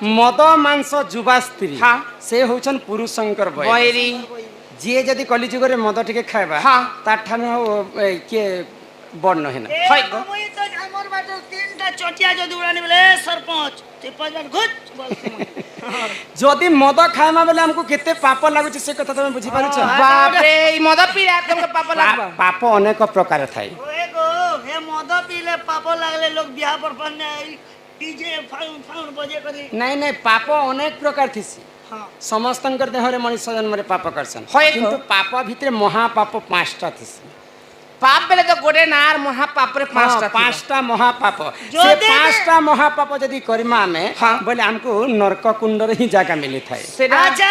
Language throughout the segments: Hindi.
मद मांस जुवा स्त्री हाँ से होचन पुरुषंकर बयरी जी जदि कलिजुग रे मद टिके खाइबा हाँ तार ठानु किए बड़ न हेना হয় গো মুই তো আমার বাটে তিনটা চটিয়া যদি উড়ানি বলে সরপঞ্চ তুই পাঁচবার ঘুচ বলছি जदि मद खाइमा बेले हमको केते पाप लागुची से कथा तुम बुझी पारुछ বাপ রে এই মদ পিরা তোমাকে পাপ লাগবা पाप अनेक प्रकार थाई ওয়ে गो হে মদ পিলে পাপ লাগলে লোক বিয়া पर पन्ने डीजे फाउन फाउन बजे करी नहीं नहीं पाप अनेक प्रकार थिसी हां समस्तंकर देहरे मनुष्य जन्म रे पाप करसन হয় গো। किंतु पाप भितरे महापाप पांचटा थिसी পাপ বেলে তো গোটে না আর মহা পাপরে পাঁচটা पांचटा महापाप जो से दे- पांचटा महापाप यदि करिमा में हाँ। बोले हमको नरक कुंड रे ही जगह मिली थाए সেটা আচ্ছা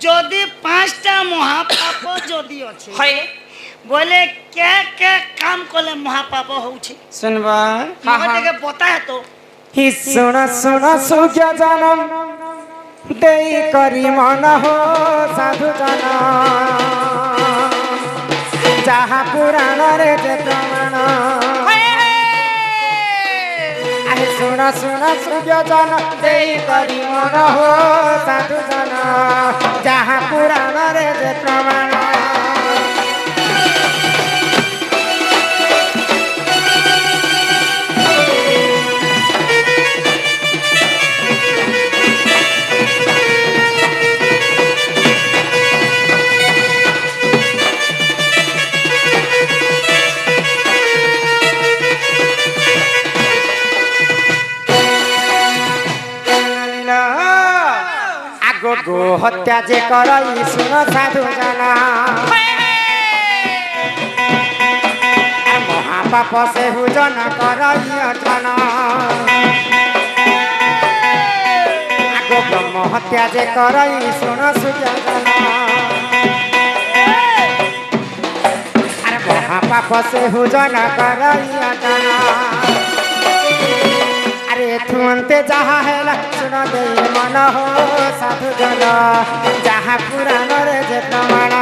যদি পাঁচটা মহাপাপ যদি আছে হয় বলে কে কে কাম করলে মহাপাপ হচ্ছে सुनबा हाँ, हाँ। মহাদেকে বতা তো हि सुन सुन सुज्ञ जनम देई करी मन हो साधु जन जहाँ पुराण रे जे प्रमाण आहे सुन सुन सुज्ञ जन देई करी मन हो साधु जन जहाँ पुराण रे जे प्रमाण आगो गो हत्या जे करई सुन साधु जना महापाप से हुजन करई अजन आगो ब्रह्म हत्या जे करई सुन सूर्य जना अरे महापाप से हुजन करई अजन अरे तुमते जहाँ है सुन दे मन हो साधु जन जहाँ पुराण रे जे प्रमाण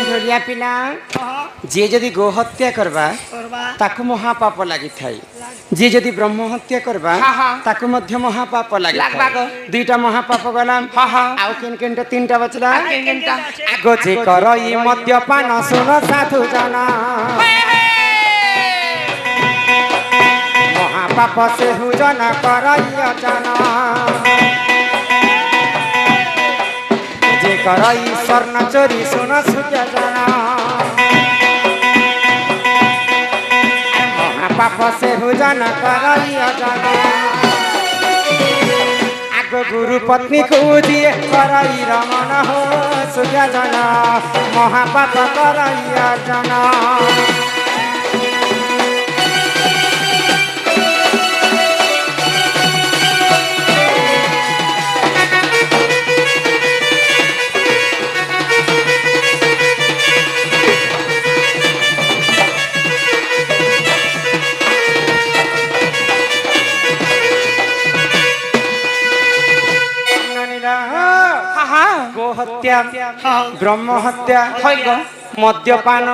झोलिया पिला जे जदि गो हत्या करबा করবা ताकु महापाप लागि थाई जे जदि ब्रह्म हत्या करबा हाँ, हाँ। ताकु मध्य महापाप लागि लागबा गो। दुईटा महापाप गला हाँ, हाँ। आउ केन केनटा तीनटा बचला কেন কেনটা आगो जे करई मद्यपान सुन साधु जना महापाप से हुजन करई अजन जे करई स्वर्ण चोरी सुन सूर्य जना महापाप से हुजन करई अजन आगो गुरु पत्नी को दिए करई रमन हो सूर्य जना महापाप करई अजन হ্যাঁ হ্যাঁ गो हत्या ब्रह्म हत्या मद्यपान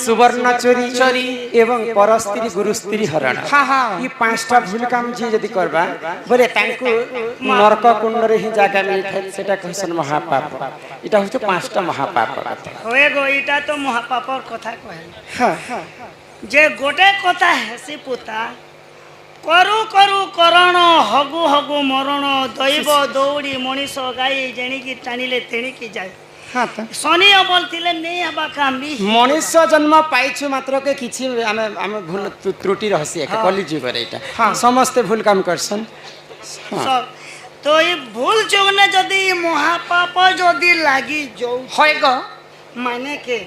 सुवर्ण चोरी चोरी एवं परस्त्री गुरु स्त्री हरण हाँ हाँ ये पांचटा भूल काम जी यदि करबा बोले तांको नरक कुंड रे ही जागा मिलथाय सेटा कहसन महापाप इटा होतो पांचटा महापाप कथा হয়ে গো এটা তো মহাপাপর কথা কহে हां যে গোটে কথা হেসি পুতা করু করু করণ হগু হগু মরণ দৈব দৌড়ি মଣିষ গাই জেণিকি টানিলে তেণিকি যায় हां त শনি বলতিলে নেই হবা কামি मनुष्य जन्म पाइछु मात्र के किछि आमे आमे भूल त्रुटि रहसी एक कलि जुग रे इटा समस्त भूल काम करसन हां তো এই ভুল যোগনে যদি মহাপাপ যদি লাগি যাও হয় গো মানে কে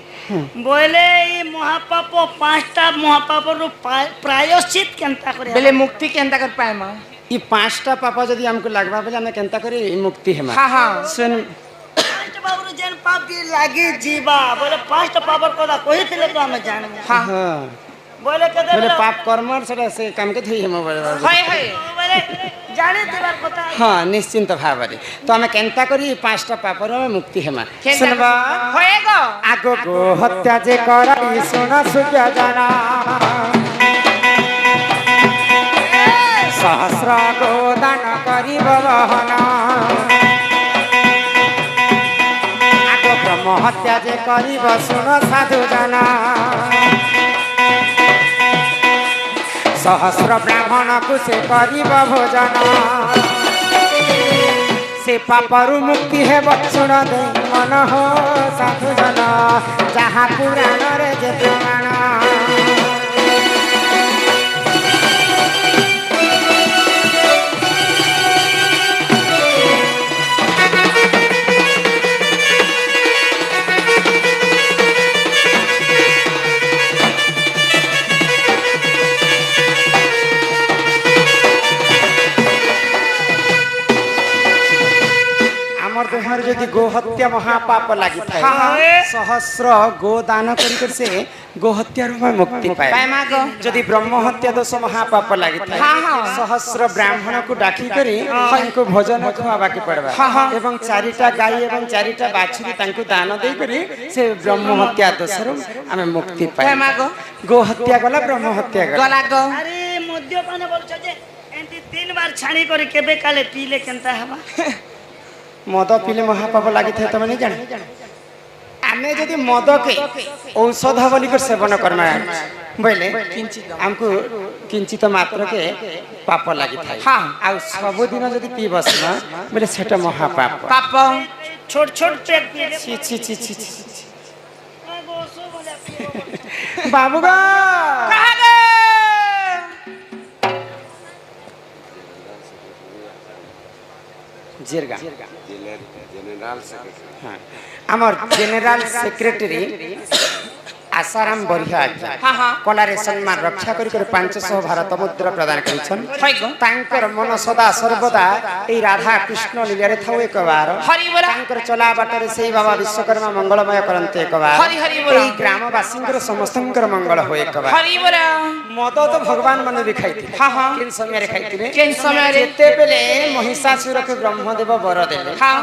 বলে এই মহাপাপ পাঁচটা মহাপাপর প্রায়শ্চিত কেনতা করে বেলে মুক্তি কেনতা কর পায় মা ई पांचटा पाप जदि हमको लगवा बोले हमें केनता करी मुक्ति हेमा हाँ हाँ सुन ପାଞ୍ଚ ବାବୁରୁ ଯେନ୍ ପାପ ବି ଲାଗି ଯିବା ବୋଲେ ପାଞ୍ଚଟା ପାପର କଥା କହିଥିଲେ ତ ଆମେ ଜାଣିବୁ हाँ हाँ ବୋଲେ କେତେ बोले पाप कर्म सेटा से काम के थई हेमा बोले हाय हाय ବୋଲେ ଜାଣିଥିବାର କଥା हाँ निश्चिंत भाव तो आम केनता करी पांचटा पापर मुक्ति हेमा केनता सुनबा होएगो आगो को हत्या जे करई सुन सुख्य जना सहस्र गोदान करी बहन आगो ब्रह्म हत्या जे करी सुन साधु जना सहस्र ब्राह्मण को से करीब भोजन से पापरु मुक्ति है बचुण दे मन हो साधु जन जहाँ पुराण रे जे प्रमाण तुम्हारे जदि गोहत्या महापाप लगी था सहस्र गोदान कर से गोहत्या मुक्ति पाए मागो जदि ब्रह्म हत्या दोष महापाप लगी था सहस्र ब्राह्मण को डाकी करी उनको भोजन खुआबा के पड़वा एवं चारिटा गाय एवं चारिटा बाछुरी तांको दान दे करी से ब्रह्म हत्या दोष आमे मुक्ति पाए मागो गोहत्या गला ब्रह्म हत्या गला गो अरे मद्यपान बोलछ जे एंती 3 बार छाणी करे केबे काले पीले केनता हवा मद पीले महापाप लगी थे तुम नहीं जाने आमे जदि मद के औषध बोली कर सेवन करना बोले हमको किंचित मात्र के पाप लगी था हाँ आ सब दिन जदि पी बसना बोले सेटा महापाप पाप छोट छोट पेट पीले छी छी छी छी छी आगो सो बोले पीबो बाबू गा कहाँ गए जिरगा हाँ आमर जनरल सेक्रेटरी आसाराम बरिया हाँ हाँ कलारे सम्मान रक्षा करी 500 भारत मुद्रा प्रदान करिछन होएगो तांकर मन सदा सर्वदा ए राधा कृष्ण लीला रे थाउ एक बार हरि बोला तांकर चला बाटरे सेई बाबा विश्वकर्मा मंगलमय करन्ते एक बार हरि हरि बोला एई ग्रामवासींकर समस्तंकर मंगल होय एक बार हरि बोला मद तो भगवान मन भी खाइथिले हाँ हाँ किन समय रे खाइथिले केन समय रे जेते बेले महिषासुर के ब्रह्मदेव वर देले हाँ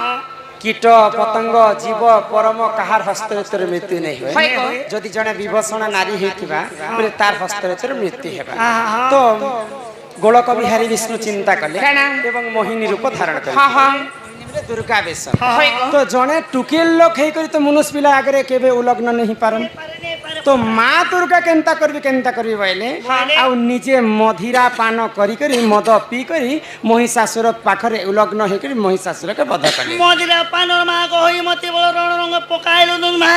कीट पतंग जीव परम कहार हस्तरेतर मृत्यु नहीं होय हुए जदि जने विभूषण नारी हेतिबा बोले तार हस्तरेतर मृत्यु हेबा तो गोलक बिहारी विष्णु चिंता कले एवं मोहिनी रूप धारण कले हाँ हाँ दुर्गा वेश होएगो तो जने टुकेल लोक हे करी तो मनुष्य पिला आगरे केबे उलग्न नहीं पारन तो माँ दुर्गा केनता करबी बोले आ निजे मधिरा पान करी करी मद पी करी महिषासुर पाखरे उलग्न हे करी महिषासुर के वध कले मदिरा पानर मागो होई मते बड़ रण रंग पकाइलो नुन मा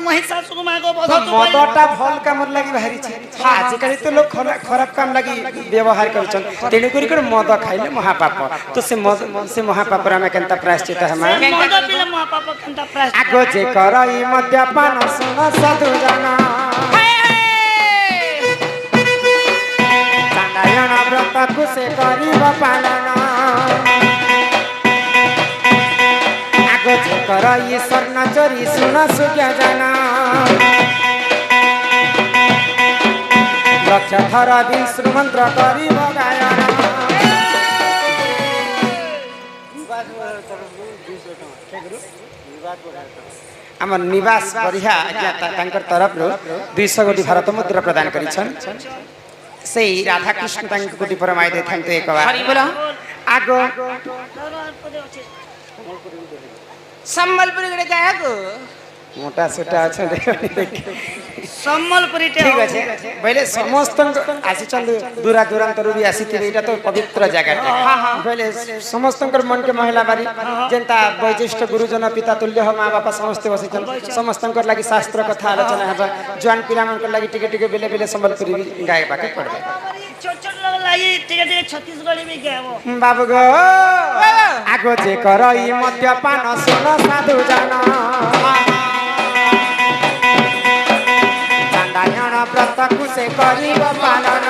महिषासुर मागो बध तू मदटा भल कामर लागि भारी छ आजकल तो लोग खराब काम लागि व्यवहार करछन तेने करी कर मद खाइले महापाप तो से महापाप रा में केनता प्रायश्चित हमा मद पीले महापाप केनता प्रायश्चित आगो जे करई मद्यपान सुन साधु जना चांडायन व्रत कुसे करिब पालन आगो जे करई स्वर्ण चोरी सुन सुज्ञ जना लक्ष थर विष्णु मंत्र करिब गायन आम निवास बढ़िया आज्ञा तांकर तरफ 200 कोटी भारत मुद्रा प्रदान करिछन से राधा कृष्ण तांक कोटी परमाय देथन तो एक बार हरि बोला आगो संबलपुर गड़े जाया गो मोटा सोटा अच्छा सम्बलपुरी ठीक আছে বলে সমস্ত আসিছন দূরা দূরান্তরু বি আসিতিবে এটা তো পবিত্র জায়গাটা বলে সমস্তঙ্কর মন কে মহিলা বাড়ি যেনতা বৈশিষ্ট্য গুরুজন পিতা তুল্য মা বাপা সমস্ত বসিছন সমস্তঙ্কর লাগি শাস্ত্র কথা আলোচনা হবা জোয়ান পিলা মনকর লাগি টিকে টিকে বেলে বেলে সম্বলপুরি গাইবাকে পড়বে छोट छोट लाई टिके टिके छत्तीसगढ़ी भी गाबो बाबू गो आगो जे करई मद्यपान सुन साधु जान चांडायन व्रत कुसे करिब पालन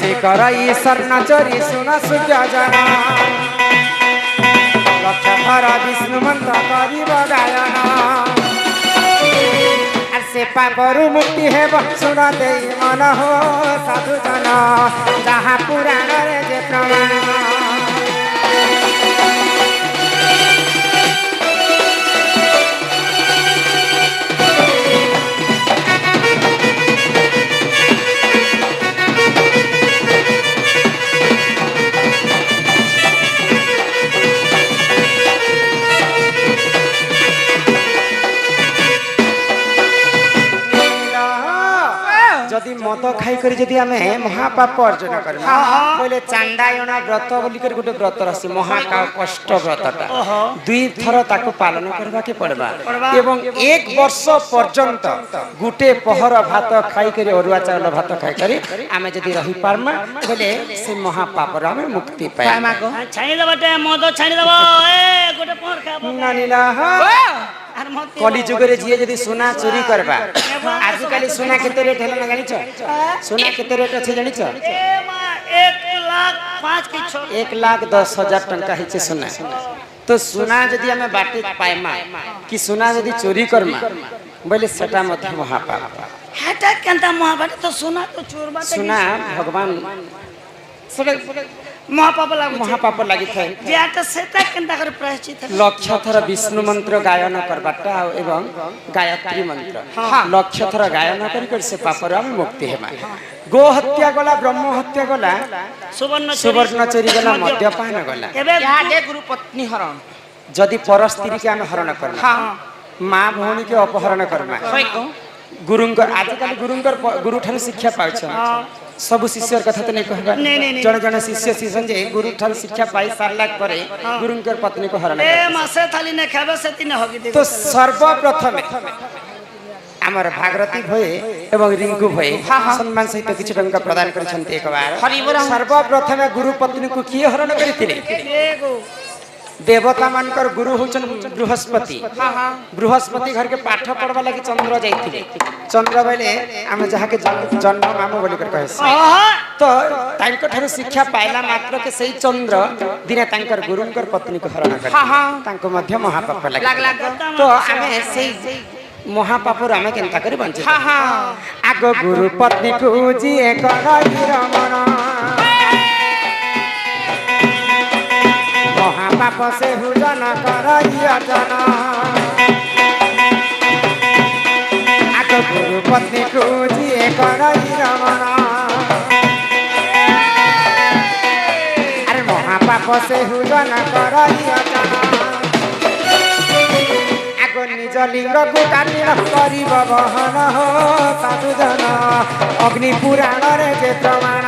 যে করই স্বর্ণ চরি শুনা সূর্য জন লক্ষ থর বিষ্ণু মন্ত্র করিব গায়ন আর সে পাপরু মুক্তি হেব শুণ দেই মন হো সাধু জন যাহা পুরাণরে যে প্রমাণ যদি মদ খাই করে যদি আমি মহাপাপ অর্জন করবো বলে চান্দায়ন ব্রত বলি করে গোটে ব্রত আছে মহাকষ্ট ব্রতটা দুই থর তাকে পালন করবাকে পড়বা এবং এক বর্ষ পর্যন্ত গোটে পহর ভাত খাই করে অরুয়া চাউল ভাত খাই করে আমি যদি রহি পারমা বলে সে মহাপাপর আমি মুক্তি পাই ছাড়ি দেবটে মদ ছাড়ি দেব এ গোটে পর খাবো নানিলা আর মত কলি যুগরে যিয়ে যদি সোনা চুরি করবা আজকালি সোনা কেতে রেট হলো না জানিছ সোনা কেতে রেট আছে জানিছ এ মা 1,05,000 কি 1,10,000 টঙ্কা হইছে সোনা তো সোনা যদি আমি বাটি পাইমা কি সোনা যদি চুরি করমা বলে সেটা মধ্যে মহাপাপ হাটা কেনতা মহাভারত তো সোনা তো চোরবা সোনা ভগবান সেটা মহাপাপ লাগি থাকে যে আটা সেটা কেনতা করে প্রায়শ্চিত লক্ষ থর বিষ্ণু মন্ত্র গায়ন করবাটা এবং গায়ত্রী মন্ত্র লক্ষ থর গায়ন করি করে সে পাপর আমি মুক্তি হেমা গো হত্যা গলা ব্রহ্ম হত্যা গলা সুবর্ণ চুরি গলা মদ্যপান গলা এবে ইয়াদে গুরু পত্নী হরণ যদি পর স্ত্রীকে আমি হরণ করমা মা ভৌণীকে অপহরণ করমা গুরুঙ্কর আজকাল গুরুঙ্কর গুরু ঠাରୁ শিক্ষা পাউছ ସବୁ ଶିଷ୍ୟର କଥା ତ ନେଇ କହିବା ଜଣେ ଜଣେ ଶିଷ୍ୟ ଶିଶନ୍ ଯେ ଗୁରୁ ଠାରୁ ଶିକ୍ଷା ପାଇ ସାରିଲା ପରେ ଗୁରୁଙ୍କର ପତ୍ନୀକୁ ହରଣ ଏ ମାସେ ଥାଲି ନେ ଖାବେ ସେତି ନେ ହଗି ଦେବେ ତ ସର୍ବପ୍ରଥମେ ଆମର ଭାଗରତୀ ଭଏ ଏବଂ ରିଙ୍କୁ ଭଏ ସମ୍ମାନ ସହିତ କିଛି ଟଙ୍କା ପ୍ରଦାନ କରିଛନ୍ତି एकबार ସର୍ବପ୍ରଥମେ ଗୁରୁ ପତ୍ନୀକୁ କିଏ ହରଣ କରିଥିଲେ देवता मानकर गुरु होचन बृहस्पति बृहस्पति घर के पाठ पढ़वा लगी चंद्र जाइथिले चंद्र बेले हम जहा के जन्म मामू बोली कर कहस तो तांको ठारू शिक्षा पाइला मात्र के सही चंद्र दिने तांकर गुरुंकर पत्नी को हरण कर तांको मध्य महापाप लाग तो हमें सही महापापर आमे केनता करी बंचे आगो गुरु पत्नी को जी एक रमण महापाप से हुजन करइया जन आगो गुरु पत्नी को जी एक रमण अरे महापाप से हुजन करइया जन निज लिंग को काटी करिब बहन हो साधु जन अग्नि पुराण रे जे प्रमाण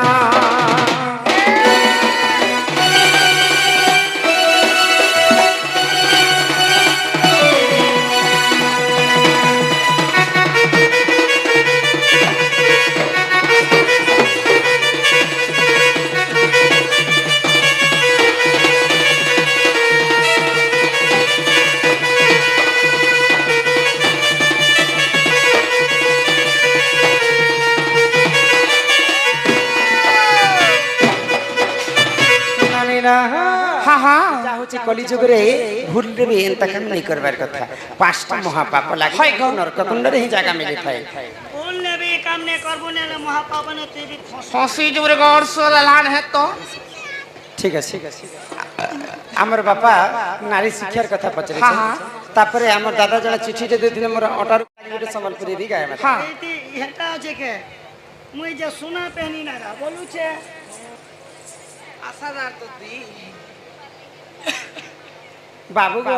कली जुग रे भूल रे भी एंता काम नहीं करबार कथा पांचटा महापाप लागे नरक कुंड रे ही जगह मिली थाए भूल ने भी काम ने करबो ने महापाप ने ते भी फांसी जुरे गौर सो लान है तो ठीक है हमर बापा नारी शिक्षार कथा पचरे तापरे हमर दादा जने चिट्ठी दे दिने मोर अटार गोटे संबलपुरी री गाय हां हेटा जे के मुई जे सुना पहनी ना बोलू छे आसादार तो दी बाबू गो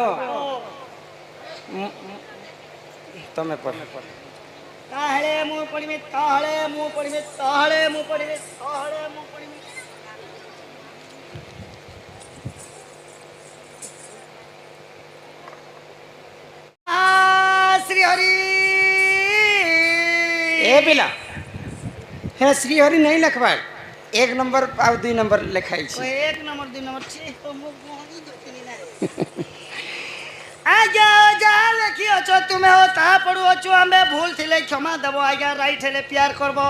तमे पढ़ ताहले मु पढ़ी में ताहले मु पढ़ी में ताहले मु पढ़ी में ताहले मु पढ़ी में आ श्री हरि ए बिला हे श्री हरि नहीं लिखबार एक नंबर आ 2 नंबर लिखाई छी एक नंबर 2 नंबर छी तो मु मोहनी जोतिनी ना आजा जा लिखी अछो तुमे हो ता पढु अछो हमें भूल थिले क्षमा देबो आज्ञा राइट हेले प्यार करबो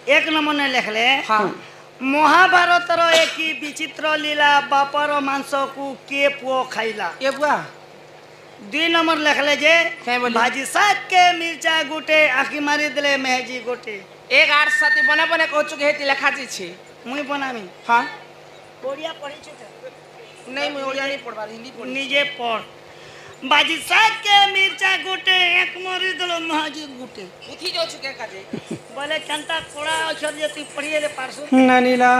एक नंबर ने लिखले हाँ महाभारतर एक विचित्र लीला बापर मांस को के पुओ खाइला। ये बुआ 2 नंबर लिखले जे क्या बोली? भाजी साग के मिर्चा गुटे आखी मारी दिले मेहजी गोटे। एक आठ साथी बने बने कह चुके हेती लेखा जी छी मुई बनामी हाँ ओडिया पढ़ी छु नहीं मैं ओडिया नहीं पढ़वा हिंदी पढ़ी निजे पढ़ भाजी साग के मिर्चा गुटे एक मारी दिले मेहजी गुटे उठी जो चुके काजे बोले चंता कोड़ा अक्षर जे तू पढ़िए रे पारसु ननीला